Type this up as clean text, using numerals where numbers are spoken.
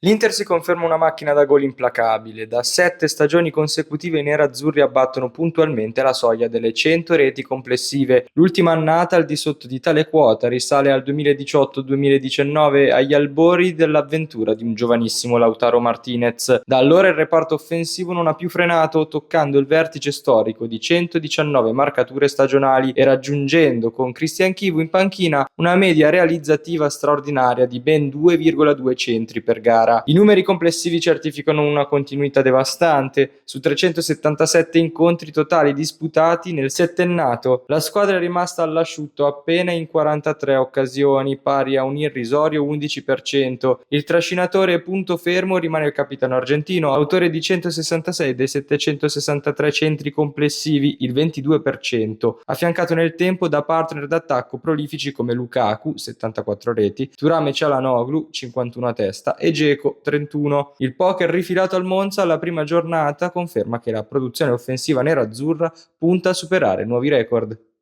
L'Inter si conferma una macchina da gol implacabile. Da 7 stagioni consecutive i nerazzurri abbattono puntualmente la soglia delle 100 reti complessive. L'ultima annata al di sotto di tale quota risale al 2018-2019, agli albori dell'avventura di un giovanissimo Lautaro Martinez. Da allora il reparto offensivo non ha più frenato, toccando il vertice storico di 119 marcature stagionali e raggiungendo con Christian Chivu in panchina una media realizzativa straordinaria di ben 2,2 centri per gara. I numeri complessivi certificano una continuità devastante. Su 377 incontri totali disputati nel settennato, la squadra è rimasta all'asciutto appena in 43 occasioni, pari a un irrisorio 11%. Il trascinatore e punto fermo rimane il capitano argentino, autore di 166 dei 763 centri complessivi, il 22%, affiancato nel tempo da partner d'attacco prolifici come Lukaku, 74 reti, Thuram e Çalhanoğlu, 51 a testa, e Dzeko, 31. Il poker rifilato al Monza alla prima giornata conferma che la produzione offensiva nerazzurra punta a superare nuovi record.